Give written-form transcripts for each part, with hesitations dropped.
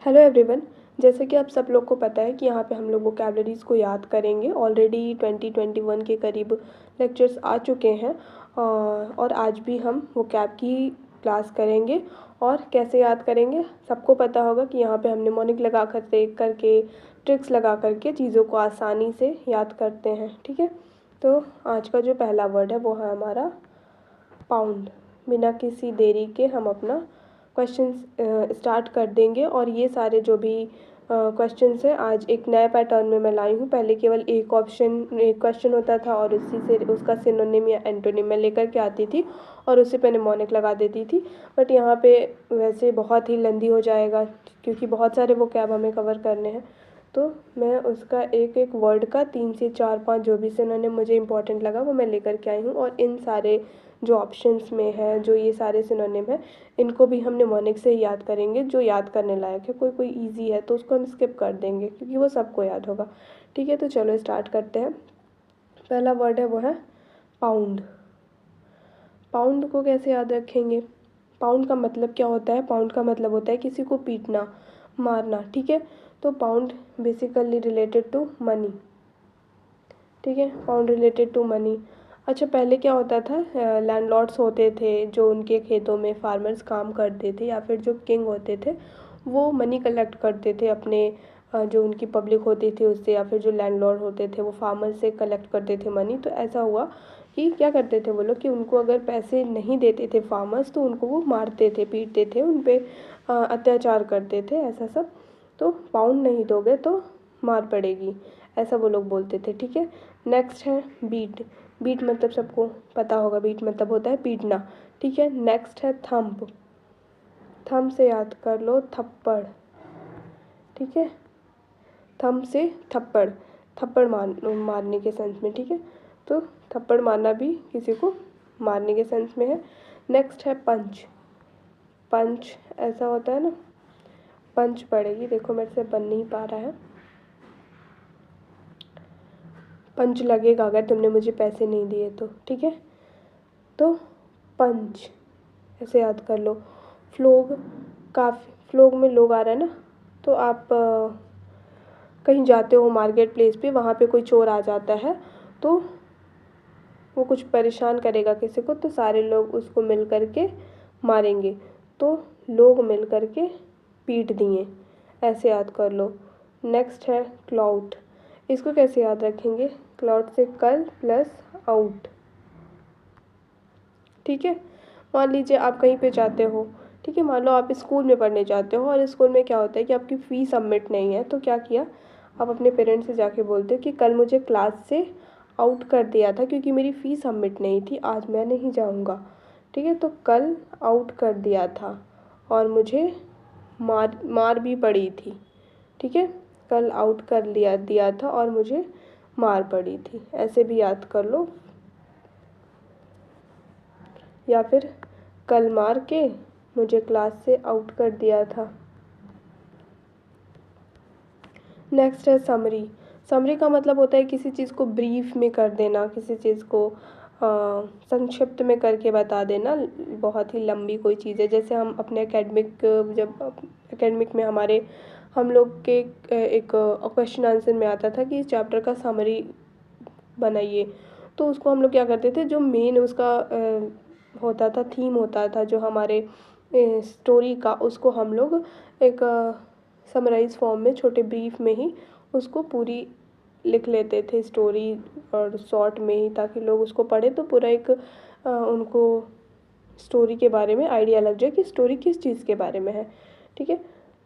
Hello everyone. जैसे कि आप सब लोग को पता है कि यहाँ पे हम लोग वोकैबलरीज़ को याद करेंगे। ऑलरेडी 2021 के करीब लेक्चर्स आ चुके हैं और आज भी हम वोकैब की क्लास करेंगे। और कैसे याद करेंगे, सबको पता होगा कि यहाँ पे हम निमोनिक लगा कर देख करके ट्रिक्स लगा करके चीज़ों को आसानी से याद करते हैं। ठीक है, तो आज का जो पहला वर्ड है वो है हमारा पाउंड। बिना किसी देरी के हम अपना क्वेश्चन स्टार्ट कर देंगे। और ये सारे जो भी क्वेश्चंस हैं आज एक नए पैटर्न में मैं लाई हूँ। पहले केवल एक क्वेश्चन होता था और उसी से उसका सिनोनिम या एंटोनिम मैं लेकर के आती थी और उसी पे निमोनिक लगा देती थी। बट यहाँ पे वैसे बहुत ही लेंदी हो जाएगा क्योंकि बहुत सारे वोकैब हमें कवर करने हैं। तो मैं उसका एक एक वर्ड का 3 से 4 5 जो भी सिनोनिम मुझे इंपॉर्टेंट लगा वो मैं लेकर के आई हूँ। और इन सारे जो ऑप्शंस में है, जो ये सारे सिनोनिम है, इनको भी हम निमोनिक से ही याद करेंगे। जो याद करने लायक है, कोई कोई इजी है तो उसको हम स्किप कर देंगे क्योंकि वो सबको याद होगा। ठीक है, तो चलो स्टार्ट करते हैं। पहला वर्ड है वो है पाउंड। पाउंड को कैसे याद रखेंगे? पाउंड का मतलब क्या होता है? पाउंड का मतलब होता है किसी को पीटना, मारना। ठीक है, तो pound basically related to money. ठीक है, पाउंड रिलेटेड टू मनी। अच्छा, पहले क्या होता था, लैंडलॉर्ड्स होते थे जो उनके खेतों में फार्मर्स काम करते थे या फिर जो किंग होते थे वो मनी कलेक्ट करते थे अपने जो उनकी पब्लिक होती थी उससे, या फिर जो लैंडलॉर्ड होते थे वो फार्मर से कलेक्ट करते थे मनी। तो ऐसा हुआ कि क्या करते थे वो लोग कि उनको अगर पैसे नहीं देते थे फार्मर्स तो उनको वो मारते थे, पीटते थे, उन पर अत्याचार करते थे, ऐसा सब। तो पाउंड नहीं दोगे तो मार पड़ेगी, ऐसा वो लोग बोलते थे। ठीक है, नेक्स्ट है बीट। बीट मतलब सबको पता होगा, बीट मतलब होता है पीटना। ठीक है, नेक्स्ट है थंब। थंब से याद कर लो थप्पड़। ठीक है, थंब से थप्पड़, थप्पड़ मारने के सेंस में। ठीक है, तो थप्पड़ मारना भी किसी को मारने के सेंस में है। नेक्स्ट है पंच। पंच ऐसा होता है ना, पंच पड़ेगी, देखो मेरे से बन नहीं पा रहा है। पंच लगेगा अगर तुमने मुझे पैसे नहीं दिए तो। ठीक है, तो पंच ऐसे याद कर लो। फ्लोग, काफ़ी फ्लोग में लोग आ रहा है ना, तो आप कहीं जाते हो मार्केट प्लेस पे, वहाँ पे कोई चोर आ जाता है तो वो कुछ परेशान करेगा किसी को तो सारे लोग उसको मिल कर के मारेंगे, तो लोग मिल कर के पीट दिए, ऐसे याद कर लो। नेक्स्ट है क्लाउड। इसको कैसे याद रखेंगे? क्लाउड से कल प्लस आउट। ठीक है, मान लीजिए आप कहीं पे जाते हो। ठीक है, मान लो आप स्कूल में पढ़ने जाते हो और स्कूल में क्या होता है कि आपकी फ़ीस सबमिट नहीं है, तो क्या किया, आप अपने पेरेंट्स से जाके बोलते हो कि कल मुझे क्लास से आउट कर दिया था क्योंकि मेरी फ़ीस सबमिट नहीं थी, आज मैं नहीं जाऊँगा। ठीक है, तो कल आउट कर दिया था और मुझे मार मार भी पड़ी थी। ठीक है, कल आउट कर दिया था और मुझे मार पड़ी थी, ऐसे भी याद कर लो। या फिर कल मार के मुझे क्लास से आउट कर दिया था। नेक्स्ट है समरी। समरी का मतलब होता है किसी चीज़ को ब्रीफ में कर देना, किसी चीज़ को संक्षिप्त में करके बता देना, बहुत ही लंबी कोई चीज़ है। जैसे हम अपने जब एकेडमिक में हमारे हम लोग के एक क्वेश्चन आंसर में आता था कि इस चैप्टर का समरी बनाइए, तो उसको हम लोग क्या करते थे, जो मेन उसका होता था, थीम होता था जो हमारे स्टोरी का, उसको हम लोग एक समराइज फॉर्म में छोटे ब्रीफ में ही उसको पूरी लिख लेते थे स्टोरी, और शॉर्ट में ही, ताकि लोग उसको पढ़े तो पूरा एक उनको स्टोरी के बारे में आइडिया लग जाए कि स्टोरी किस चीज़ के बारे में है। ठीक है,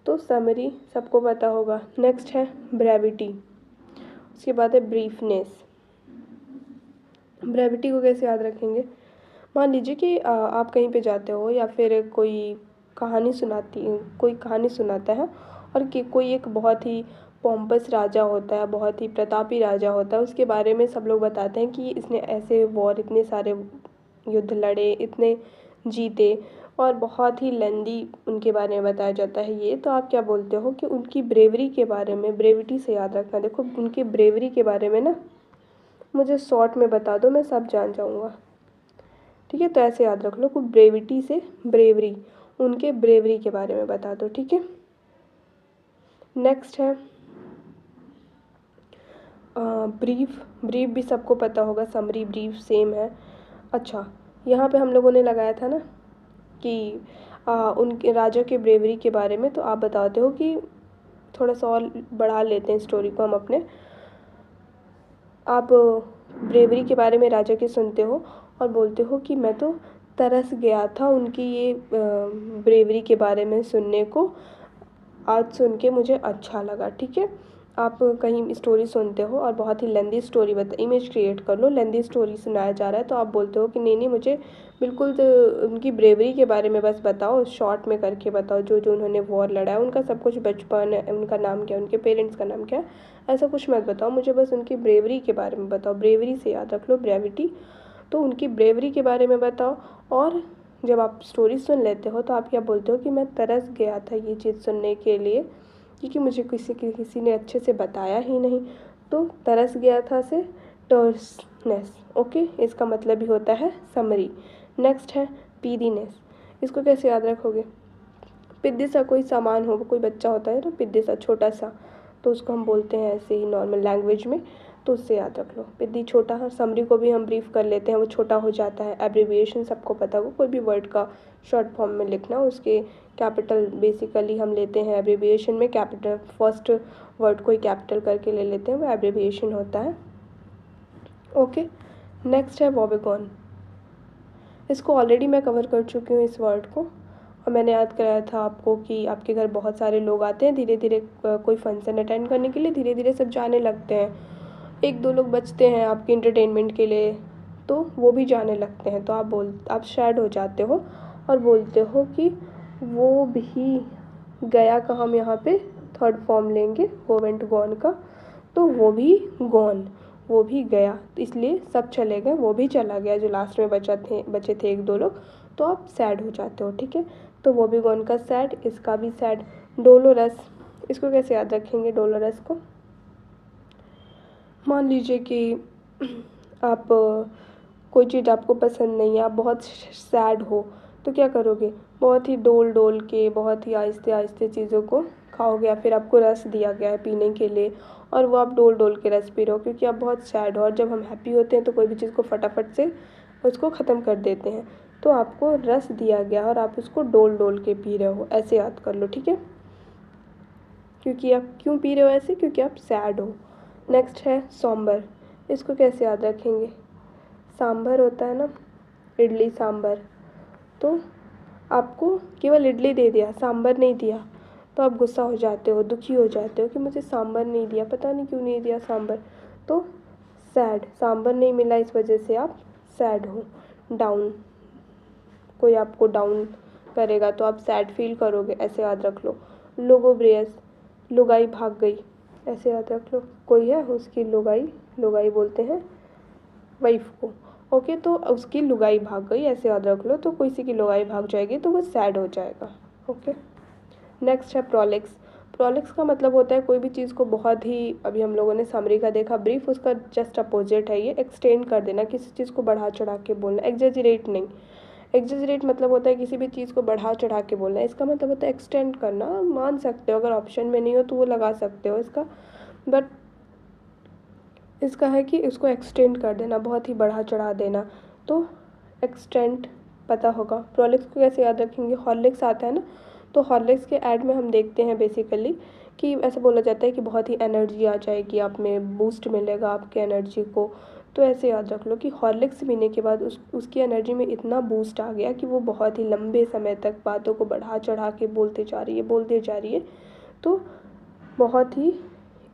तो समरी सबको पता होगा। नेक्स्ट है ब्रेविटी, उसके बाद है ब्रीफनेस। ब्रेविटी को कैसे याद रखेंगे? मान लीजिए कि आप कहीं पे जाते हो या फिर कोई कहानी सुनाता है और कि कोई एक बहुत ही पोम्पस राजा होता है, बहुत ही प्रतापी राजा होता है, उसके बारे में सब लोग बताते हैं कि इसने ऐसे वॉर, इतने सारे युद्ध लड़े, इतने जीते, और बहुत ही लेंदी उनके बारे में बताया जाता है। ये तो आप क्या बोलते हो कि उनकी ब्रेवरी के बारे में, ब्रेविटी से याद रखना। देखो उनकी ब्रेवरी के बारे में ना मुझे शॉर्ट में बता दो, मैं सब जान जाऊँगा। ठीक है, तो ऐसे याद रख लो कि ब्रेविटी से ब्रेवरी, उनके ब्रेवरी के बारे में बता दो। ठीक है, नेक्स्ट है ब्रीफ। ब्रीफ भी सबको पता होगा, समरी ब्रीफ सेम है। अच्छा, यहाँ पे हम लोगों ने लगाया था ना कि उनके राजा के ब्रेवरी के बारे में, तो आप बताते हो कि थोड़ा सा और बढ़ा लेते हैं स्टोरी को हम अपने। आप ब्रेवरी के बारे में राजा के सुनते हो और बोलते हो कि मैं तो तरस गया था उनकी ये ब्रेवरी के बारे में सुनने को, आज सुन के मुझे अच्छा लगा। ठीक है, आप कहीं स्टोरी सुनते हो और बहुत ही लेंदी स्टोरी इमेज क्रिएट कर लो, लेंदी स्टोरी सुनाया जा रहा है, तो आप बोलते हो कि नहीं मुझे बिल्कुल तो उनकी ब्रेवरी के बारे में बस बताओ, शॉर्ट में करके बताओ, जो जो उन्होंने वॉर लड़ा है, उनका सब कुछ, बचपन, उनका नाम क्या है, उनके पेरेंट्स का नाम क्या है, ऐसा कुछ मत बताओ, मुझे बस उनकी ब्रेवरी के बारे में बताओ। ब्रेवरी से याद रख लो, ब्रेविटी, तो उनकी ब्रेवरी के बारे में बताओ। और जब आप स्टोरी सुन लेते हो तो आप क्या बोलते हो कि मैं तरस गया था ये चीज़ सुनने के लिए, क्योंकि मुझे किसी ने अच्छे से बताया ही नहीं। तो तरस गया था से टर्सनेस। ओके, इसका मतलब भी होता है समरी। नेक्स्ट है पीदीनेस। इसको कैसे याद रखोगे? पिद्दी सा कोई सामान हो, कोई बच्चा होता है ना पिद्दी सा छोटा सा, तो उसको हम बोलते हैं ऐसे ही नॉर्मल लैंग्वेज में, तो उससे याद रख लो पिद्दी छोटा है। समरी को भी हम ब्रीफ कर लेते हैं, वो छोटा हो जाता है। एब्रीविएशन सबको पता हो, कोई भी वर्ड का शॉर्ट फॉर्म में लिखना, उसके कैपिटल बेसिकली हम लेते हैं एब्रीविएशन में, कैपिटल फर्स्ट वर्ड को ही कैपिटल करके ले लेते हैं, वो एब्रीविएशन होता है। ओके, नेक्स्ट है वॉबेगॉन। इसको ऑलरेडी मैं कवर कर चुकी हूँ इस वर्ड को, और मैंने याद कराया था आपको कि आपके घर बहुत सारे लोग आते हैं, धीरे धीरे कोई फंक्शन अटेंड करने के लिए धीरे धीरे सब जाने लगते हैं, एक दो लोग बचते हैं आपके इंटरटेनमेंट के लिए, तो वो भी जाने लगते हैं, तो आप सैड हो जाते हो और बोलते हो कि वो भी गया का हम यहाँ पे थर्ड फॉर्म लेंगे गो वेंट गॉन का, तो वो भी गॉन, वो भी गया, तो इसलिए सब चले गए, वो भी चला गया जो लास्ट में बचे थे एक दो लोग, तो आप सैड हो जाते हो। ठीक है, तो वो भी गॉन का सैड, इसका भी सैड। डोलोरस, इसको कैसे याद रखेंगे डोलोरस को? मान लीजिए कि आप कोई चीज़ आपको पसंद नहीं है, आप बहुत सैड हो, तो क्या करोगे? बहुत ही डोल डोल के, बहुत ही आहिस्ते आहिस्ते चीज़ों को खाओगे, या फिर आपको रस दिया गया है पीने के लिए और वो आप डोल डोल के रस पी रहे हो क्योंकि आप बहुत सैड हो। और जब हम हैप्पी होते हैं तो कोई भी चीज़ को फटाफट से उसको ख़त्म कर देते हैं, तो आपको रस दिया गया और आप उसको डोल डोल के पी रहे हो, ऐसे याद कर लो। ठीक है, क्योंकि आप क्यों पी रहे हो ऐसे? क्योंकि आप सैड हो। नेक्स्ट है सॉम्बर। इसको कैसे याद रखेंगे? सांभर होता है ना, इडली सांभर, तो आपको केवल इडली दे दिया, सांभर नहीं दिया, तो आप गुस्सा हो जाते हो, दुखी हो जाते हो कि मुझे सांभर नहीं दिया, पता नहीं क्यों नहीं दिया सांभर, तो सैड, सांभर नहीं मिला इस वजह से आप सैड हो। डाउन, कोई आपको डाउन करेगा तो आप सैड फील करोगे, ऐसे याद रख लो। लोगोब्रियस, लुगाई भाग गई, ऐसे याद रख लो। कोई है उसकी लुगाई, लुगाई बोलते हैं वाइफ को। ओके, तो उसकी लुगाई भाग गई, ऐसे याद रख लो। तो किसी की लुगाई भाग जाएगी तो वो सैड हो जाएगा। ओके, नेक्स्ट है प्रोलेक्स। प्रोलेक्स का मतलब होता है कोई भी चीज़ को बहुत ही, अभी हम लोगों ने समरी का देखा, ब्रीफ उसका जस्ट अपोजिट है ये, एक्सटेंड कर देना, किसी चीज़ को बढ़ा चढ़ा के बोलना, एग्जेजरेट नहीं। एग्जेजरेट मतलब होता है किसी भी चीज़ को बढ़ा चढ़ा के बोलना, इसका मतलब होता है एक्सटेंड करना। मान सकते हो, अगर ऑप्शन में नहीं हो तो वो लगा सकते हो इसका, बट इसका है कि इसको एक्सटेंड कर देना, बहुत ही बढ़ा चढ़ा देना, तो एक्सटेंड पता होगा। प्रोलिक्स को कैसे याद रखेंगे? हॉर्लिक्स आता है ना, तो हॉर्लिक्स के ऐड में हम देखते हैं बेसिकली कि ऐसा बोला जाता है कि बहुत ही एनर्जी आ जाएगी आप में, बूस्ट मिलेगा आपके एनर्जी को, तो ऐसे याद रख लो कि हॉर्लिक्स पीने के बाद उसकी एनर्जी में इतना बूस्ट आ गया कि वो बहुत ही लंबे समय तक बातों को बढ़ा चढ़ा के बोलते जा रही है, तो बहुत ही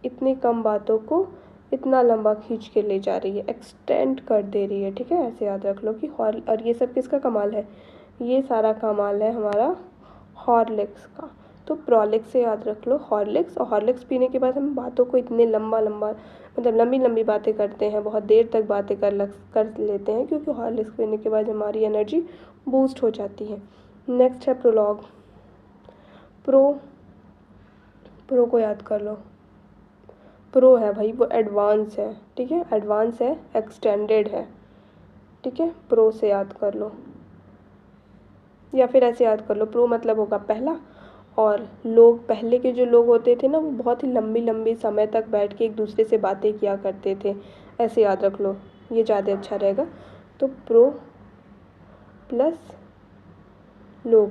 इतनी कम बातों को इतना लंबा खींच के ले जा रही है, एक्सटेंड कर दे रही है। ठीक है, ऐसे याद रख लो कि और ये सब किसका कमाल है? ये सारा कमाल है हमारा हॉर्लिक्स का। तो प्रोलिक्स से याद रख लो हॉर्लिक्स, और हॉर्लिक्स पीने के बाद हम बातों को इतने लंबा मतलब लंबी लंबी बातें करते हैं, बहुत देर तक बातें कर लेते हैं, क्योंकि हॉर्लिक्स पीने के बाद हमारी एनर्जी बूस्ट हो जाती है। नेक्स्ट है प्रोलॉग। प्रो को याद कर लो, प्रो है भाई, वो एडवांस है। ठीक है, एडवांस है, एक्सटेंडेड है। ठीक है, प्रो से याद कर लो, या फिर ऐसे याद कर लो, प्रो मतलब होगा पहला और लोग, पहले के जो लोग होते थे ना, वो बहुत ही लंबी लंबी समय तक बैठ के एक दूसरे से बातें किया करते थे। ऐसे याद रख लो, ये ज़्यादा अच्छा रहेगा। तो प्रो प्लस लोग,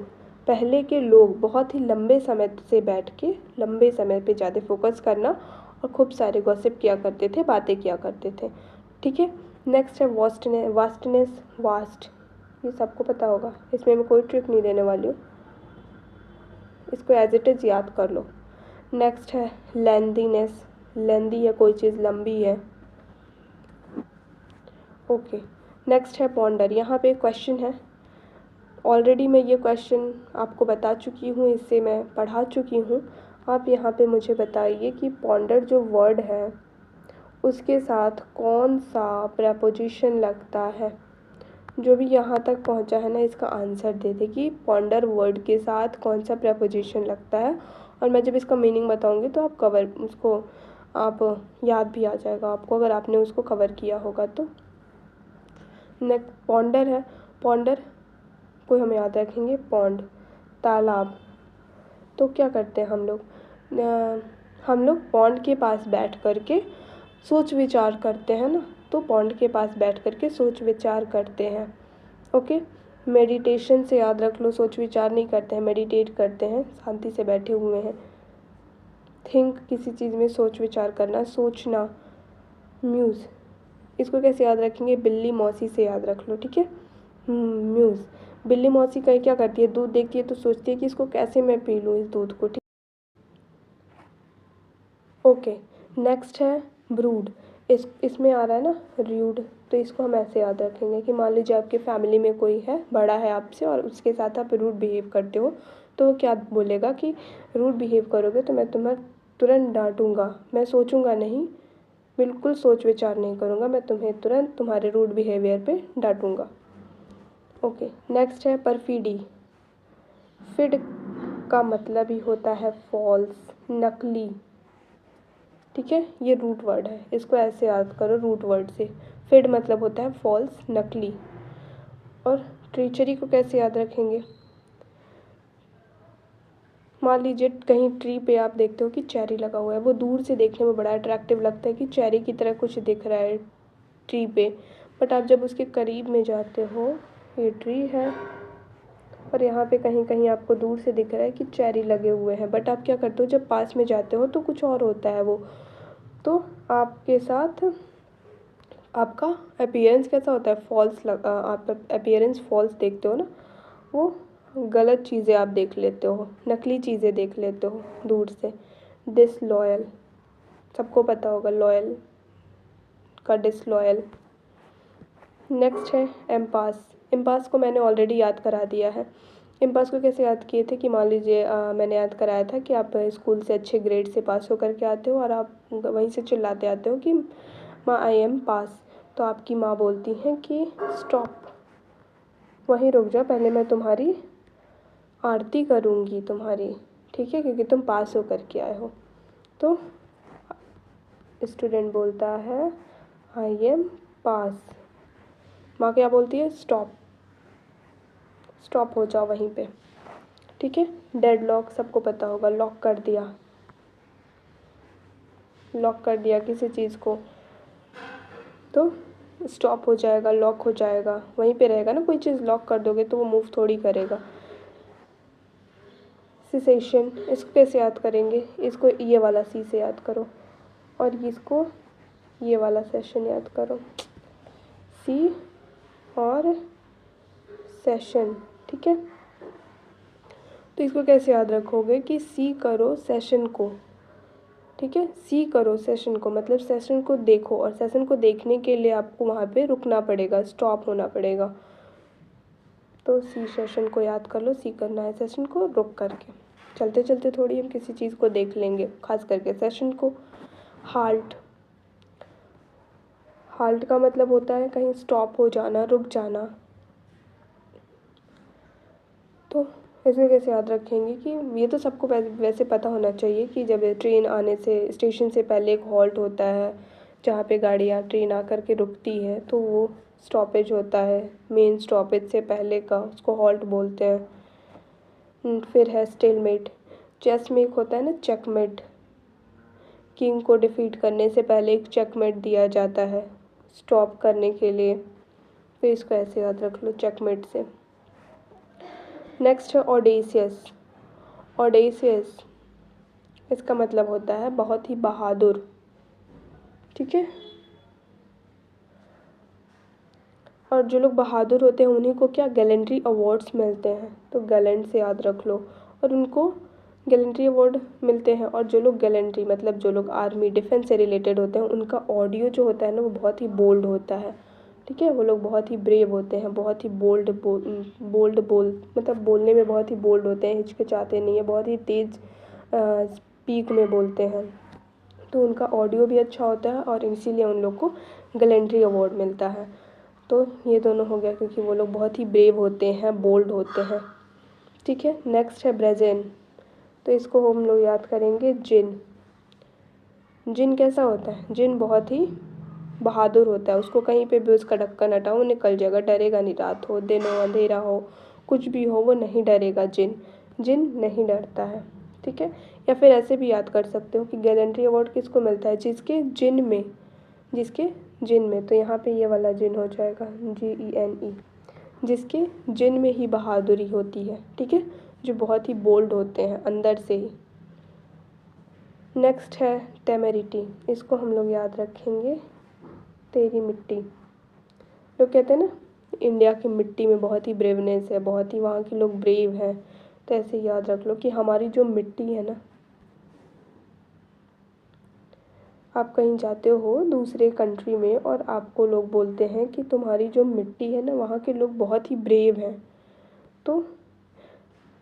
पहले के लोग बहुत ही लंबे समय से बैठ के लंबे समय पे ज़्यादा फोकस करना और खूब सारे गॉसिप किया करते थे, बातें किया करते थे। ठीक है। नेक्स्ट है वास्टनेस, वास्ट, ये सबको पता होगा, इसमें मैं कोई ट्रिक नहीं देने वाली हूँ, इसको एज इट इज़ याद कर लो। नेक्स्ट है लेंथीनेस, लेंदी है कोई चीज़, लंबी है। ओके। नेक्स्ट है पॉन्डर, यहाँ पे एक क्वेश्चन है, ऑलरेडी मैं ये क्वेश्चन आपको बता चुकी हूँ, इससे मैं पढ़ा चुकी हूँ। आप यहाँ पे मुझे बताइए कि पॉन्डर जो वर्ड है उसके साथ कौन सा प्रेपोजिशन लगता है। जो भी यहाँ तक पहुँचा है ना, इसका आंसर दे दे कि पॉन्डर वर्ड के साथ कौन सा प्रेपोजिशन लगता है। और मैं जब इसका मीनिंग बताऊँगी तो आप कवर उसको, आप याद भी आ जाएगा आपको, अगर आपने उसको कवर किया होगा तो। नेक्स्ट पॉन्डर है, पॉन्डर को हम याद रखेंगे पॉन्ड, तालाब। तो क्या करते हैं हम लोग पॉन्ड के पास बैठ कर के सोच विचार करते हैं ना, तो पॉन्ड के पास बैठ कर के सोच विचार करते हैं। ओके। मेडिटेशन से याद रख लो, सोच विचार नहीं करते हैं, मेडिटेट करते हैं, शांति से बैठे हुए हैं। थिंक, किसी चीज़ में सोच विचार करना, सोचना। म्यूज़, इसको कैसे याद रखेंगे, बिल्ली मौसी से याद रख लो। ठीक है। म्यूज़, बिल्ली मौसी का क्या करती है, दूध देखती है तो सोचती है कि इसको कैसे मैं पी लूँ इस दूध को। ठीक। ओके। नेक्स्ट है ब्रूड, इसमें आ रहा है ना र्यूड, तो इसको हम ऐसे याद रखेंगे कि मान लीजिए आपके फैमिली में कोई है, बड़ा है आपसे, और उसके साथ आप रूड बिहेव करते हो, तो वो क्या बोलेगा कि रूड बिहेव करोगे तो मैं तुम्हें तुरंत डांटूंगा, मैं सोचूंगा नहीं, बिल्कुल सोच विचार नहीं करूँगा, मैं तुम्हें तुरंत तुम्हारे रूड बिहेवियर पे डांटूंगा। ओके। नेक्स्ट है परफीडी, फिड का मतलब ही होता है फॉल्स, नकली। ठीक है, ये रूट वर्ड है, इसको ऐसे याद करो रूट वर्ड से। फिड मतलब होता है फॉल्स, नकली। और ट्रीचरी को कैसे याद रखेंगे, मान लीजिए कहीं ट्री पे आप देखते हो कि चेरी लगा हुआ है, वो दूर से देखने में बड़ा अट्रैक्टिव लगता है कि चेरी की तरह कुछ दिख रहा है ट्री पे, बट आप जब उसके करीब में जाते हो, ये ट्री है और यहाँ पे कहीं कहीं आपको दूर से दिख रहा है कि चेरी लगे हुए हैं, बट आप क्या करते हो, जब पास में जाते हो तो कुछ और होता है वो, तो आपके साथ आपका अपीयरेंस कैसा होता है, फॉल्स आप अपीयरेंस फॉल्स देखते हो ना, वो गलत चीज़ें आप देख लेते हो, नकली चीज़ें देख लेते हो दूर से। डिसलॉयल, सबको पता होगा लॉयल का डिसलॉयल। नेक्स्ट है एम्पास, एम्पास को मैंने ऑलरेडी याद करा दिया है। एम्पास को कैसे याद किए थे कि मान लीजिए मैंने याद कराया था कि आप स्कूल से अच्छे ग्रेड से पास होकर के आते हो और आप वहीं से चिल्लाते आते हो कि माँ आई एम पास, तो आपकी माँ बोलती हैं कि स्टॉप, वहीं रुक जाओ, पहले मैं तुम्हारी आरती करूँगी तुम्हारी, ठीक है, क्योंकि तुम पास होकर के आए हो। तो स्टूडेंट बोलता है आई एम पास, माँ क्या बोलती है, स्टॉप, स्टॉप हो जाओ वहीं पे। ठीक है। डेडलॉक सबको पता होगा, लॉक कर दिया, लॉक कर दिया किसी चीज़ को तो स्टॉप हो जाएगा, लॉक हो जाएगा, वहीं पे रहेगा ना, कोई चीज़ लॉक कर दोगे तो वो मूव थोड़ी करेगा। सिसेशन, इसको कैसे याद करेंगे, इसको ये वाला सी से याद करो और इसको ये वाला सेशन याद करो, सी और सेशन। ठीक है। तो इसको कैसे याद रखोगे कि सी करो सेशन को, ठीक है, सी करो सेशन को, मतलब सेशन को देखो, और सेशन को देखने के लिए आपको वहाँ पे रुकना पड़ेगा, स्टॉप होना पड़ेगा। तो सी सेशन को याद कर लो, सी करना है सेशन को रुक करके, चलते चलते थोड़ी हम किसी चीज़ को देख लेंगे, खास करके सेशन को। हाल्ट, हाल्ट का मतलब होता है कहीं स्टॉप हो जाना, रुक जाना। तो इसमें कैसे याद रखेंगे कि ये तो सबको वैसे पता होना चाहिए कि जब ट्रेन आने से स्टेशन से पहले एक हॉल्ट होता है जहाँ पे गाड़ियाँ ट्रेन आकर के रुकती है, तो वो स्टॉपेज होता है, मेन स्टॉपेज से पहले का, उसको हॉल्ट बोलते हैं। फिर है स्टेलमेट, चेस में एक होता है ना चेकमेट, किंग को डिफीट करने से पहले एक चेकमेट दिया जाता है स्टॉप करने के लिए, तो इसको ऐसे याद रख लो चेकमेट से। नेक्स्ट है ऑडेसियस। ऑडेसियस इसका मतलब होता है बहुत ही बहादुर, ठीक है। और जो लोग बहादुर होते हैं उन्हीं को क्या गैलेंट्री अवार्ड्स मिलते हैं, तो गैलेंट से याद रख लो, और उनको गैलेंट्री अवार्ड मिलते हैं। और जो लोग गैलेंट्री मतलब जो लोग आर्मी डिफेंस से रिलेटेड होते हैं उनका ऑडियो जो होता है ना वो बहुत ही बोल्ड होता है, ठीक है। वो लोग बहुत ही ब्रेव होते हैं, बहुत ही बोल मतलब बोलने में बहुत ही बोल्ड होते हैं, हिचकिचाते नहीं है, बहुत ही तेज़ स्पीक में बोलते हैं, तो उनका ऑडियो भी अच्छा होता है और इसीलिए उन लोग को गैलेंट्री अवार्ड मिलता है। तो ये दोनों हो गया क्योंकि वो लोग बहुत ही ब्रेव होते हैं, बोल्ड होते हैं, ठीक है। नेक्स्ट है ब्रेजेन, तो इसको हम लोग याद करेंगे जिन। जिन कैसा होता है, जिन बहुत ही बहादुर होता है, उसको कहीं पे भी उसका ढक्कन हटाओ निकल जाएगा, डरेगा नहीं, रात हो दिन हो अंधेरा हो कुछ भी हो वो नहीं डरेगा। जिन, जिन नहीं डरता है, ठीक है। या फिर ऐसे भी याद कर सकते हो कि गैलेंट्री अवार्ड किसको मिलता है, जिसके जिन में, जिसके जिन में, तो यहाँ पे ये वाला जिन हो जाएगा GENE, जिसके जिन में ही बहादुरी होती है, ठीक है, जो बहुत ही बोल्ड होते हैं अंदर से ही। नेक्स्ट है टेमेरिटी, इसको हम लोग याद रखेंगे तेरी मिट्टी। लोग कहते हैं ना इंडिया की मिट्टी में बहुत ही ब्रेवनेस है, बहुत ही वहाँ के लोग ब्रेव हैं, तो ऐसे याद रख लो कि हमारी जो मिट्टी है ना, आप कहीं जाते हो दूसरे कंट्री में और आपको लोग बोलते हैं कि तुम्हारी जो मिट्टी है ना वहाँ के लोग बहुत ही ब्रेव हैं, तो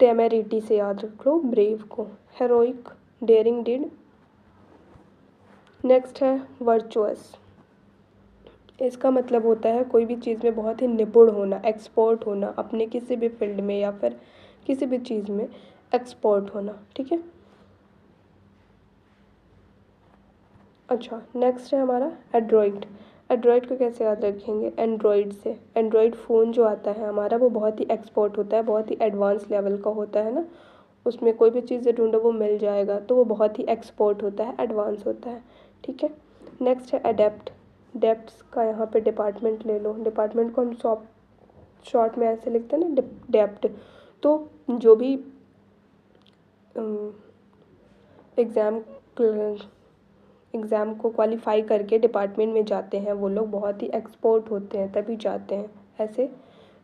टेमेरिटी से याद रख लो ब्रेव को, हेरोइक डेयरिंग डिड। नेक्स्ट है वर्चुअस, इसका मतलब होता है कोई भी चीज़ में बहुत ही निपुण होना, एक्सपर्ट होना, अपने किसी भी फील्ड में या फिर किसी भी चीज़ में एक्सपर्ट होना, ठीक है। अच्छा नेक्स्ट है हमारा एंड्रॉइड। एंड्रॉइड को कैसे याद रखेंगे, एंड्रॉइड से। एंड्रॉइड फ़ोन जो आता है हमारा वो बहुत ही एक्सपर्ट होता है, बहुत ही एडवांस लेवल का होता है ना, उसमें कोई भी चीज़ ढूंढो वो मिल जाएगा, तो वो बहुत ही एक्सपर्ट होता है, एडवांस होता है, ठीक है। नेक्स्ट है अडेप्ट। डेप्ट्स का यहाँ पे डिपार्टमेंट ले लो, डिपार्टमेंट को हम शॉर्ट में ऐसे लिखते हैं ना डेप्ट। तो जो भी एग्ज़ाम एग्ज़ाम को क्वालिफाई करके डिपार्टमेंट में जाते हैं वो लोग बहुत ही एक्सपर्ट होते हैं तभी जाते हैं, ऐसे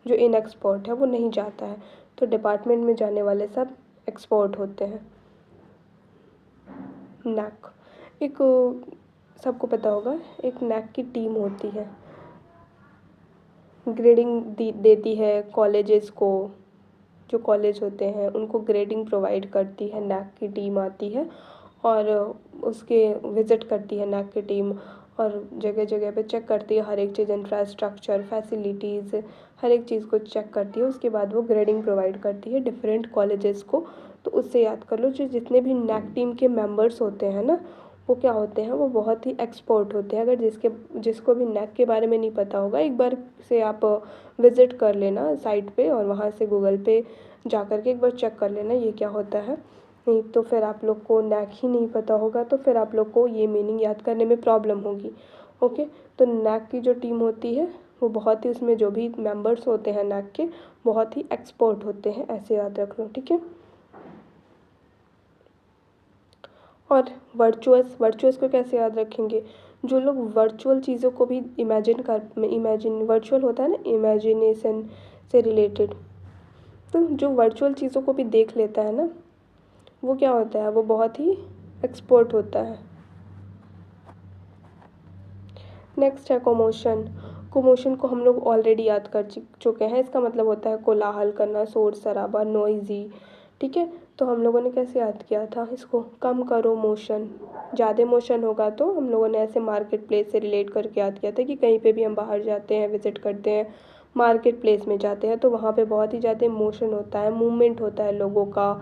जो इनएक्सपर्ट है वो नहीं जाता है, तो डिपार्टमेंट में जाने वाले सब एक्सपर्ट होते हैं। नैक, एक सबको पता होगा एक नैक की टीम होती है, ग्रेडिंग देती है कॉलेजेस को, जो कॉलेज होते हैं उनको ग्रेडिंग प्रोवाइड करती है, नैक की टीम आती है और उसके विज़िट करती है नैक की टीम, और जगह जगह पे चेक करती है हर एक चीज़, इंफ्रास्ट्रक्चर फैसिलिटीज़ हर एक चीज़ को चेक करती है, उसके बाद वो ग्रेडिंग प्रोवाइड करती है डिफरेंट कॉलेजेस को। तो उससे याद कर लो जो जितने भी नैक टीम के मेंबर्स होते हैं ना वो क्या होते हैं, वो बहुत ही एक्सपर्ट होते हैं। अगर जिसको भी नैक के बारे में नहीं पता होगा एक बार से आप विज़िट कर लेना साइट पे और वहाँ से गूगल पे जा कर के एक बार चेक कर लेना ये क्या होता है, नहीं तो फिर आप लोग को नैक ही नहीं पता होगा तो फिर आप लोग को ये मीनिंग याद करने में प्रॉब्लम होगी। ओके, तो नैक की जो टीम होती है वो बहुत ही, उसमें जो भी मेंबर्स होते हैं नैक के बहुत ही एक्सपर्ट होते हैं, ऐसे याद रख लो, ठीक है। और वर्चुअस को कैसे याद रखेंगे, जो लोग वर्चुअल चीज़ों को भी इमेजिन वर्चुअल होता है ना इमेजिनेशन से रिलेटेड, तो जो वर्चुअल चीज़ों को भी देख लेता है ना वो क्या होता है, वो बहुत ही एक्सपर्ट होता है। नेक्स्ट है कोमोशन। कोमोशन को हम लोग ऑलरेडी याद कर चुके हैं, इसका मतलब होता है कोलाहल करना, शोर शराबा, नॉइजी, ठीक है। तो हम लोगों ने कैसे याद किया था इसको, कम करो मोशन, ज़्यादा मोशन होगा तो हम लोगों ने ऐसे मार्केट प्लेस से रिलेट करके याद किया था कि कहीं पे भी हम बाहर जाते हैं विज़िट करते हैं मार्केट प्लेस में जाते हैं तो वहाँ पे बहुत ही ज़्यादा मोशन होता है, मूवमेंट होता है लोगों का,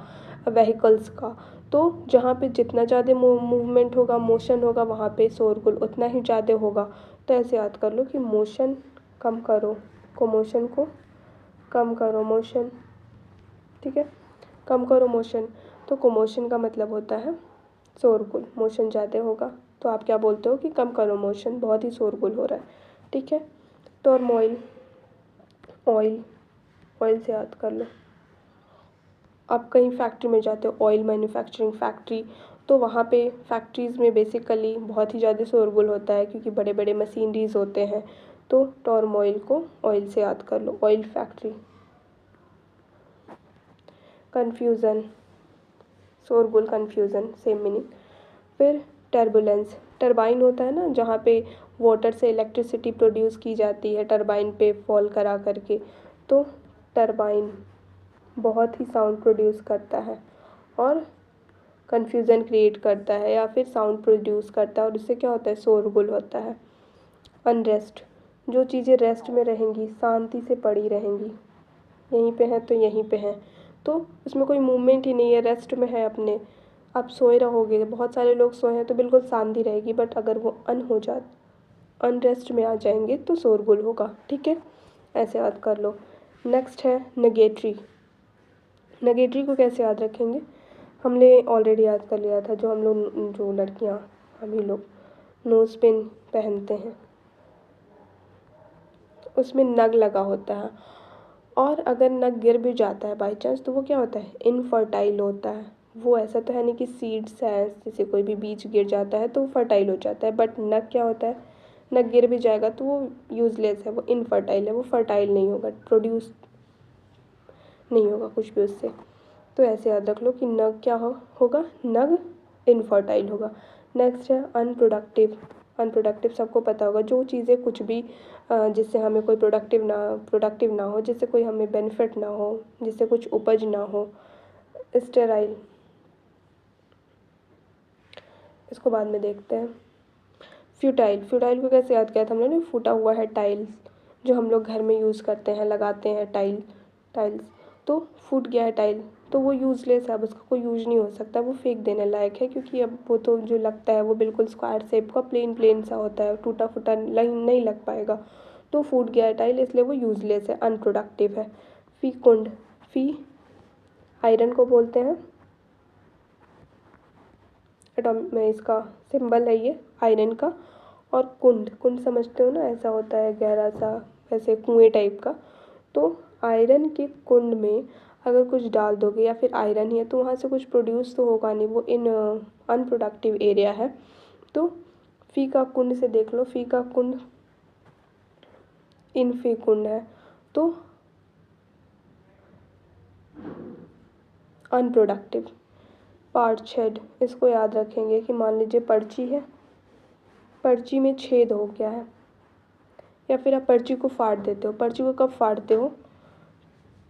व्हीकल्स का, तो जहाँ पे जितना ज़्यादा मूवमेंट होगा मोशन होगा वहाँ पे शोरगुल उतना ही ज़्यादा होगा। तो ऐसे याद कर लो कि मोशन कम करो, मोशन को कम करो मोशन, ठीक है, कम करो मोशन। तो कोमोशन का मतलब होता है शोरगुल, मोशन ज़्यादा होगा तो आप क्या बोलते हो कि कम करो मोशन, बहुत ही शोरगुल हो रहा है, ठीक है। टर्मोइल, ऑयल, ऑयल से याद कर लो। आप कहीं फैक्ट्री में जाते हो, ऑयल मैन्युफैक्चरिंग फैक्ट्री, तो वहाँ पे फैक्ट्रीज़ में बेसिकली बहुत ही ज़्यादा शोरगुल होता है क्योंकि बड़े बड़े मशीनरीज होते हैं। तो टर्मोइल को ऑयल से याद कर लो, ऑयल फैक्ट्री। कन्फ्यूज़न, शोरगुल, कन्फ्यूज़न, सेम मीनिंग। फिर टर्बुलेंस, टरबाइन होता है ना जहाँ पे वाटर से इलेक्ट्रिसिटी प्रोड्यूस की जाती है टरबाइन पे फॉल करा करके, तो टरबाइन बहुत ही साउंड प्रोड्यूस करता है और कन्फ्यूज़न क्रिएट करता है या फिर साउंड प्रोड्यूस करता है और इससे क्या होता है, शोरगुल होता है। अनरेस्ट, जो चीज़ें रेस्ट में रहेंगी, शांति से पड़ी रहेंगी, यहीं पे हैं तो यहीं पे हैं, तो उसमें कोई मूवमेंट ही नहीं है, रेस्ट में है अपने। आप सोए रहोगे, बहुत सारे लोग सोए हैं तो बिल्कुल शांति रहेगी, बट अगर वो अनरेस्ट में आ जाएंगे तो शोरगुल होगा, ठीक है, ऐसे याद कर लो। नेक्स्ट है नेगेटरी। नेगेटरी को कैसे याद रखेंगे, हमने ऑलरेडी याद कर लिया था, जो हम लोग, जो लड़कियां, हम ही लोग नोज़ पिन पहनते हैं, उसमें नग लगा होता है, और अगर नग गिर भी जाता है बाई चांस तो वो क्या होता है, इनफर्टाइल होता है। वो ऐसा तो है नहीं कि सीड्स है, जैसे कोई भी बीज गिर जाता है तो वो फर्टाइल हो जाता है, बट नग क्या होता है, नग गिर भी जाएगा तो वो यूजलेस है, वो इनफर्टाइल है, वो फर्टाइल नहीं होगा, प्रोड्यूस नहीं होगा कुछ भी उससे। तो ऐसे याद रख लो कि नग क्या होगा, नग इनफर्टाइल होगा। नेक्स्ट है अनप्रोडक्टिव। अनप्रोडक्टिव सबको पता होगा, जो चीज़ें कुछ भी जिससे हमें कोई प्रोडक्टिव ना हो, जिससे कोई हमें बेनिफिट ना हो, जिससे कुछ उपज ना हो। स्टेराइल, इसको बाद में देखते हैं। फ्यूटाइल, फ्यूटाइल को कैसे याद किया था हमने, फूटा हुआ है टाइल्स, जो हम लोग घर में यूज़ करते हैं, लगाते हैं टाइल्स, तो फूट गया है टाइल तो वो यूज़लेस है, अब उसका कोई यूज नहीं हो सकता, वो फेंक देने लायक है, क्योंकि अब वो तो जो लगता है वो बिल्कुल स्क्वायर शेप का प्लेन सा होता है, टूटा फूटा नहीं लग पाएगा, तो फूट गया है टाइल, इसलिए वो यूज़लेस है, अनप्रोडक्टिव है। फी कुंड, फी आयरन को बोलते हैं, में इसका सिंबल है ये आयरन का। और कुंड समझते हो ना, ऐसा होता है गहरा सा, वैसे कुएं टाइप का, तो आयरन के कुंड में अगर कुछ डाल दोगे या फिर आयरन ही है तो वहाँ से कुछ प्रोड्यूस तो होगा नहीं, वो इन अनप्रोडक्टिव एरिया है। तो फी का कुंड से देख लो, फी का कुंड इनफी कुंड है, तो अनप्रोडक्टिव। पार्ट शेड, इसको याद रखेंगे कि मान लीजिए पर्ची है, पर्ची में छेद हो गया है, या फिर आप पर्ची को फाड़ देते हो, पर्ची को कब फाड़ते हो,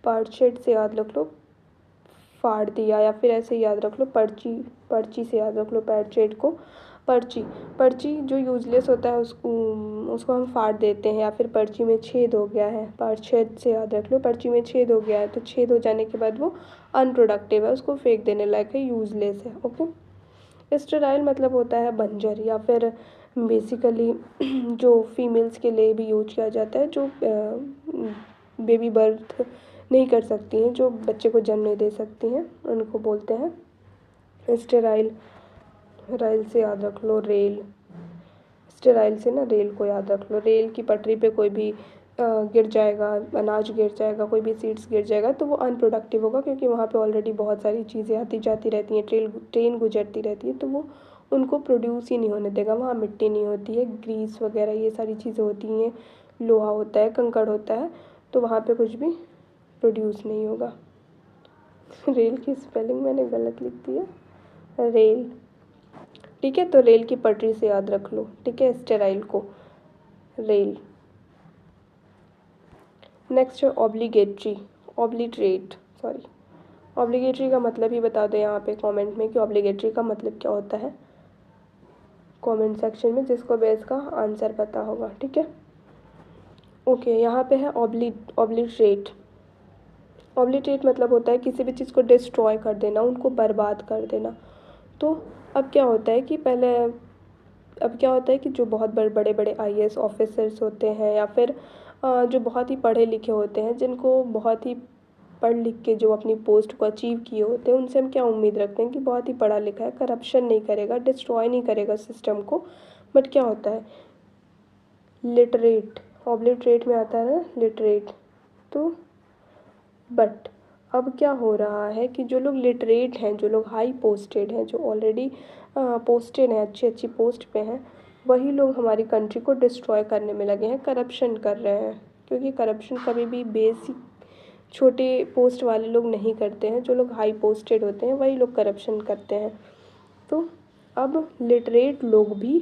पार्ट शेड से याद रख लो, फाड़ दिया, या फिर ऐसे याद रख लो, पर्ची से याद रख लो पार्ट शेड को। पर्ची जो यूजलेस होता है उसको हम फाड़ देते हैं, या फिर पर्ची में छेद हो गया है, पार्ट शेड से याद रख लो, पर्ची में छेद हो गया है, तो छेद हो जाने के बाद वो अनप्रोडक्टिव है, उसको फेंक देने लायक है, यूजलेस है, ओके। स्टेराइल मतलब होता है बंजर, या फिर बेसिकली जो फीमेल्स के लिए भी यूज किया जाता है, जो बेबी बर्थ नहीं कर सकती हैं, जो बच्चे को जन्म नहीं दे सकती हैं, उनको बोलते हैं स्टेराइल। राइल से याद रख लो रेल, स्टेराइल से ना रेल को याद रख लो, रेल की पटरी पे कोई भी गिर जाएगा, अनाज गिर जाएगा, कोई भी सीड्स गिर जाएगा तो वो अनप्रोडक्टिव होगा, क्योंकि वहाँ पे ऑलरेडी बहुत सारी चीज़ें आती जाती रहती हैं, ट्रेन गुजरती रहती है, तो वो उनको प्रोड्यूस ही नहीं होने देगा, वहाँ मिट्टी नहीं होती है, ग्रीस वगैरह ये सारी चीज़ें होती हैं, लोहा होता है, कंकड़ होता है, तो वहाँ पे कुछ भी प्रोड्यूस नहीं होगा। रेल की स्पेलिंग मैंने गलत लिख दी है, रेल, ठीक है, तो रेल की पटरी से याद रख लो, ठीक है, स्टेराइल को रेल। नेक्स्ट है ऑब्लिगेटरी का मतलब ही बता दो यहाँ पे कमेंट में कि ऑब्लिगेटरी का मतलब क्या होता है, कमेंट सेक्शन में, जिसको भी इसका आंसर पता होगा, ठीक है, ओके। यहाँ पे है ऑब्लिटरेट मतलब होता है किसी भी चीज़ को डिस्ट्रॉय कर देना, उनको बर्बाद कर देना। तो अब क्या होता है कि जो बहुत बड़े बड़े IAS ऑफिसर्स होते हैं, या फिर जो बहुत ही पढ़े लिखे होते हैं, जिनको बहुत ही पढ़ लिख के जो अपनी पोस्ट को अचीव किए होते हैं उनसे हम क्या उम्मीद रखते हैं कि बहुत ही पढ़ा लिखा है, करप्शन नहीं करेगा, डिस्ट्रॉय नहीं करेगा सिस्टम को। बट क्या होता है, लिटरेट, ऑब्लिटरेट में आता है ना लिटरेट, तो बट अब क्या हो रहा है कि जो लोग लिटरेट हैं, जो लोग हाई पोस्टेड हैं, जो ऑलरेडी पोस्टेड हैं, अच्छी अच्छी पोस्ट पे हैं, वही लोग हमारी कंट्री को डिस्ट्रॉय करने में लगे हैं, करप्शन कर रहे हैं। क्योंकि करप्शन कभी भी बेसिक छोटे पोस्ट वाले लोग नहीं करते हैं, जो लोग हाई पोस्टेड होते हैं वही लोग करप्शन करते हैं। तो अब लिटरेट लोग भी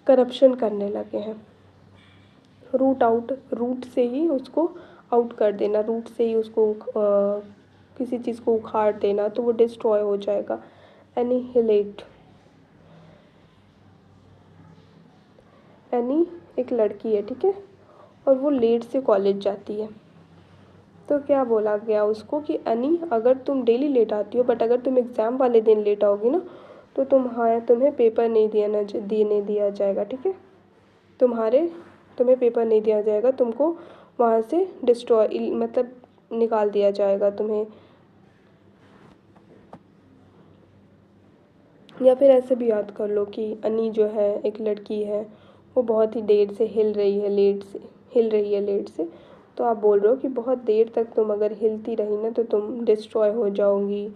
करप्शन करने लगे हैं। रूट आउट, रूट से ही उसको आउट कर देना, रूट से ही उसको किसी चीज़ को उखाड़ देना, तो वो डिस्ट्रॉय हो जाएगा। एनीहिलेट, एनी एक लड़की है, ठीक है, और वो लेट से कॉलेज जाती है। तो क्या बोला गया उसको कि एनी, अगर तुम डेली लेट आती हो बट अगर तुम एग्ज़ाम वाले दिन लेट आओगी ना तो तुम्हें पेपर नहीं देने दिया जाएगा, ठीक है। तुम्हें पेपर नहीं दिया जाएगा, तुमको वहाँ से डिस्ट्रॉय मतलब निकाल दिया जाएगा तुम्हें। या फिर ऐसे भी याद कर लो कि अनी जो है एक लड़की है, वो बहुत ही देर से हिल रही है लेट से, तो आप बोल रहे हो कि बहुत देर तक तुम अगर हिलती रही ना तो तुम डिस्ट्रॉय हो जाओगी,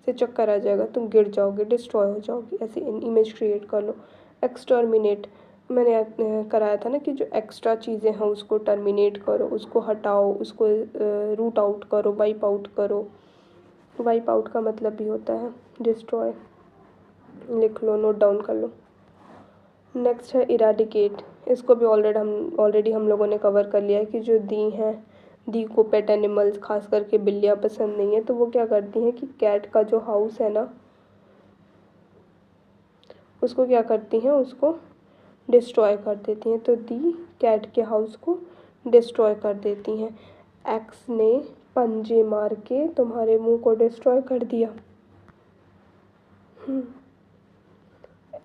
से चक्कर आ जाएगा, तुम गिर जाओगे, डिस्ट्रॉय हो जाओगी, ऐसे इमेज क्रिएट कर लो। एक्सटर्मिनेट, मैंने कराया था ना कि जो एक्स्ट्रा चीज़ें हैं उसको टर्मिनेट करो, उसको हटाओ, उसको रूट आउट करो, वाइप आउट करो। वाइप आउट का मतलब भी होता है डिस्ट्रॉय, लिख लो, नोट डाउन कर लो। नेक्स्ट है इराडिकेट, इसको भी ऑलरेडी हम लोगों ने कवर कर लिया है कि जो दी को पेट एनिमल्स खास करके बिल्लियाँ पसंद नहीं है, तो वो क्या करती हैं कि कैट का जो हाउस है ना उसको क्या करती हैं, उसको डिस्ट्रॉय कर देती हैं। तो दी कैट के हाउस को डिस्ट्रॉय कर देती हैं। एक्स ने पंजे मार के तुम्हारे मुंह को डिस्ट्रॉय कर दिया।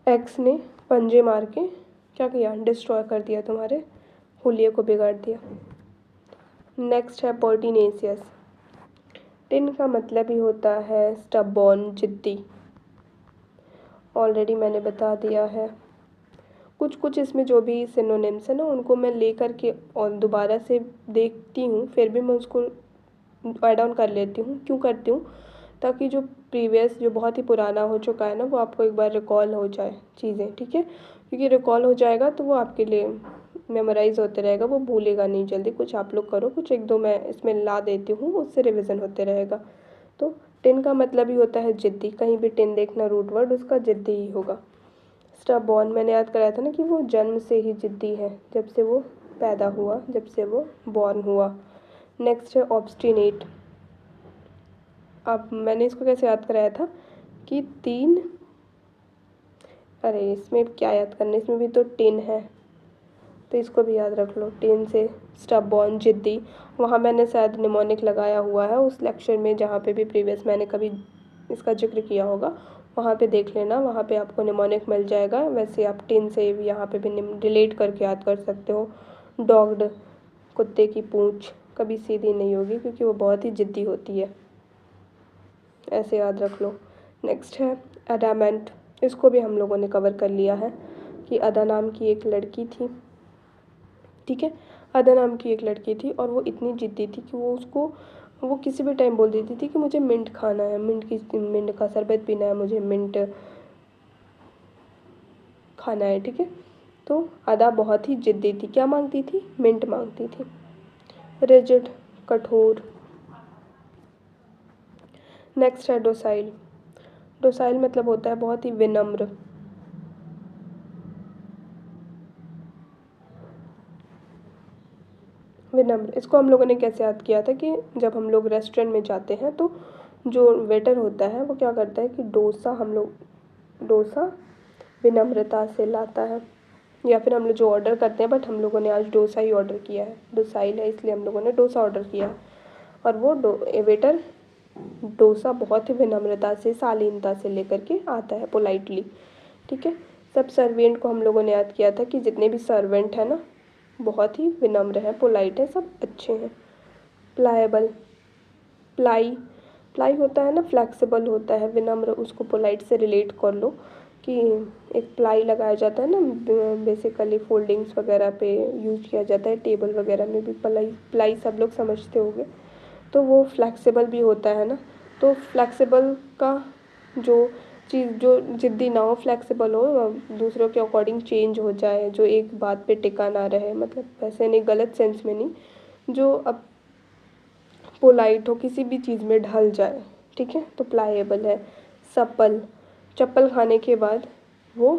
एक्स ने पंजे मार के क्या किया, डिस्ट्रॉय कर दिया, तुम्हारे हुलिये को बिगाड़ दिया। नेक्स्ट है पर्टिनेसियस, टिन का मतलब ही होता है स्टबॉर्न, जिद्दी, ऑलरेडी मैंने बता दिया है। कुछ इसमें जो भी सिनोनिम्स है ना उनको मैं लेकर के और दोबारा से देखती हूँ, फिर भी मैं उसको ऐड ऑन कर लेती हूँ। क्यों करती हूँ, ताकि जो प्रीवियस जो बहुत ही पुराना हो चुका है ना वो आपको एक बार रिकॉल हो जाए चीज़ें, ठीक है। क्योंकि रिकॉल हो जाएगा तो वो आपके लिए मेमोराइज़ होते रहेगा, वो भूलेगा नहीं जल्दी। कुछ आप लोग करो, कुछ एक दो मैं इसमें ला देती हूँ, उससे रिविज़न होते रहेगा। तो टिन का मतलब ही होता है जिद्दी, कहीं भी टिन देखना रूट वर्ड उसका जिद्दी ही होगा। स्टबॉर्न मैंने याद कराया था ना कि वो जन्म से ही जिद्दी है, जब से वो पैदा हुआ, जब से वो बॉर्न हुआ। नेक्स्ट है ऑब्स्टिनेट, अब मैंने इसको कैसे याद कराया था कि अरे इसमें क्या याद करना, इसमें भी तो टिन है, तो इसको भी याद रख लो, टिन से स्टबॉर्न, जिद्दी। वहाँ मैंने शायद निमोनिक लगाया हुआ है उस लेक्चर में, जहाँ पे भी प्रीवियस मैंने कभी इसका जिक्र किया होगा, वहाँ पे देख लेना, वहाँ पे आपको निमोनिक मिल जाएगा। वैसे आप टिन से भी यहाँ पे भी रिलेट करके याद कर सकते हो। डॉग्ड, कुत्ते की पूँछ कभी सीधी नहीं होगी क्योंकि वो बहुत ही जिद्दी होती है, ऐसे याद रख लो। नेक्स्ट है अडामेंट, इसको भी हम लोगों ने कवर कर लिया है कि अदा नाम की एक लड़की थी, ठीक है। अदा नाम की एक लड़की थी और वो इतनी जिद्दी थी कि वो किसी भी टाइम बोल देती थी कि मुझे मिंट खाना है, मिंट का शरबत पीना है, मुझे मिंट खाना है, ठीक है। तो अदा बहुत ही जिद्दी थी, क्या मांगती थी, मिंट मांगती थी। रिजिड, कठोर। नेक्स्ट है डोसाइल, डोसाइल मतलब होता है बहुत ही विनम्र। विनम्र, इसको हम लोगों ने कैसे याद किया था कि जब हम लोग रेस्टोरेंट में जाते हैं तो जो वेटर होता है वो क्या करता है कि डोसा विनम्रता से लाता है। या फिर हम लोग जो ऑर्डर करते हैं, बट हम लोगों ने आज डोसा ही ऑर्डर किया है, डोसाइल है इसलिए हम लोगों ने डोसा ऑर्डर किया है। और वो वेटर डोसा बहुत ही विनम्रता से, शालीनता से लेकर के आता है, पोलाइटली, ठीक है। सब सर्वेंट को हम लोगों ने याद किया था कि जितने भी सर्वेंट हैं ना बहुत ही विनम्र हैं, पोलाइट हैं, सब अच्छे हैं। प्लायबल, प्लाई, प्लाई होता है ना, फ्लेक्सिबल होता है। विनम्र, उसको पोलाइट से रिलेट कर लो कि एक प्लाई लगाया जाता है ना, बेसिकली फोल्डिंग्स वगैरह पे यूज किया जाता है, टेबल वगैरह में भी प्लाई, प्लाई सब लोग समझते होंगे। तो वो फ्लेक्सिबल भी होता है ना। तो फ्लेक्सिबल का जो चीज़, जो ज़िद्दी ना हो, फ्लेक्सिबल हो, दूसरों के अकॉर्डिंग चेंज हो जाए, जो एक बात पे टिका ना रहे, मतलब वैसे नहीं, गलत सेंस में नहीं, जो अब पोलाइट हो, किसी भी चीज़ में ढल जाए, ठीक है। तो प्लाएबल है। सप्पल, चप्पल खाने के बाद वो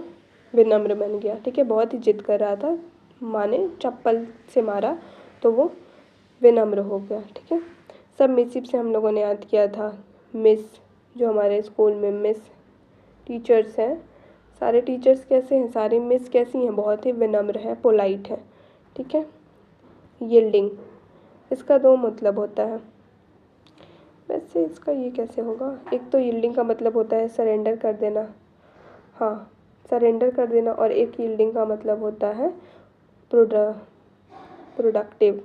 विनम्र बन गया, ठीक है। बहुत ही जिद कर रहा था, माँ ने चप्पल से मारा तो वो विनम्र हो गया, ठीक है। सबमिसिव से हम लोगों ने याद किया था मिस, जो हमारे स्कूल में मिस टीचर्स हैं, सारे टीचर्स कैसे हैं, सारी मिस कैसी हैं, बहुत ही विनम्र है, पोलाइट है, ठीक है। यील्डिंग, इसका दो मतलब होता है, वैसे इसका ये कैसे होगा। एक तो यील्डिंग का मतलब होता है सरेंडर कर देना, हाँ, सरेंडर कर देना, और एक यील्डिंग का मतलब होता है प्रोडक्टिव,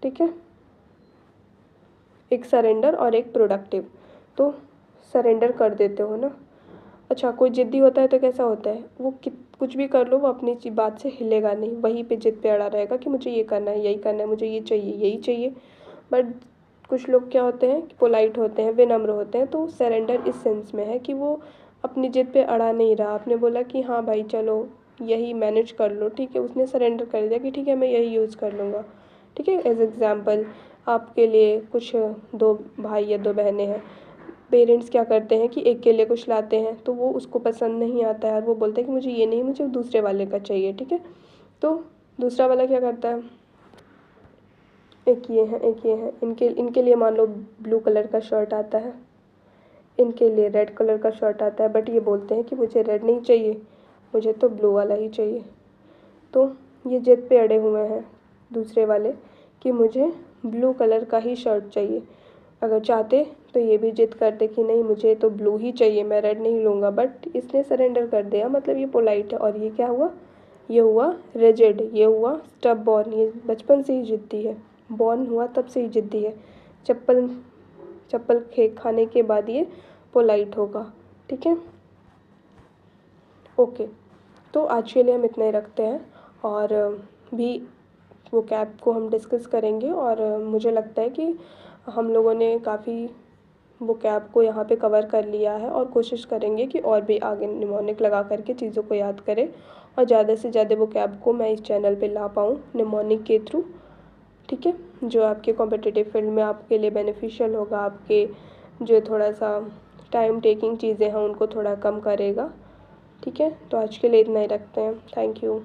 ठीक है। एक सरेंडर और एक प्रोडक्टिव। तो सरेंडर कर देते हो ना। अच्छा, कोई ज़िद्दी होता है तो कैसा होता है, वो कुछ भी कर लो, वो अपनी बात से हिलेगा नहीं, वहीं पे जिद पे अड़ा रहेगा कि मुझे ये करना है, यही करना है, मुझे ये चाहिए, यही चाहिए। बट कुछ लोग क्या होते हैं, पोलाइट होते हैं, विनम्र होते हैं। तो सरेंडर इस सेंस में है कि वो अपनी जिद पे अड़ा नहीं रहा, आपने बोला कि हाँ भाई चलो यही मैनेज कर लो, ठीक है, उसने सरेंडर कर दिया कि ठीक है मैं यही यूज़ कर लूँगा, ठीक है। एज एग्ज़ाम्पल, आपके लिए कुछ दो भाई या दो बहनें हैं, पेरेंट्स क्या करते हैं कि एक के लिए कुछ लाते हैं तो वो उसको पसंद नहीं आता है, और वो बोलते हैं कि मुझे ये नहीं, मुझे दूसरे वाले का चाहिए, ठीक है। तो दूसरा वाला क्या करता है, एक ये है, एक ये है, इनके लिए मान लो ब्लू कलर का शर्ट आता है, इनके लिए रेड कलर का शर्ट आता है, बट ये बोलते हैं कि मुझे रेड नहीं चाहिए, मुझे तो ब्लू वाला ही चाहिए। तो ये जिद पे अड़े हुए हैं दूसरे वाले कि मुझे ब्लू कलर का ही शर्ट चाहिए। अगर चाहते तो ये भी जिद करते कि नहीं मुझे तो ब्लू ही चाहिए, मैं रेड नहीं लूँगा, बट इसने सरेंडर कर दिया, मतलब ये पोलाइट है। और ये क्या हुआ, ये हुआ रिजिड, ये हुआ स्टब बॉर्न, ये बचपन से ही जिद्दी है, बॉर्न हुआ तब से ही जिद्दी है। चप्पल चप्पल खाने के बाद ये पोलाइट होगा, ठीक है। ओके, तो आज के लिए हम इतना ही रखते हैं, और भी वो कैब को हम डिस्कस करेंगे। और मुझे लगता है कि हम लोगों ने काफ़ी वो कैब को यहाँ पे कवर कर लिया है, और कोशिश करेंगे कि और भी आगे निमोनिक लगा करके चीज़ों को याद करें, और ज़्यादा से ज़्यादा वो कैब को मैं इस चैनल पे ला पाऊँ निमोनिक के थ्रू, ठीक है, जो आपके कॉम्पिटिटिव फील्ड में आपके लिए बेनिफिशियल होगा, आपके जो थोड़ा सा टाइम टेकिंग चीज़ें हैं उनको थोड़ा कम करेगा, ठीक है। तो आज के लिए इतना ही रखते हैं, थैंक यू।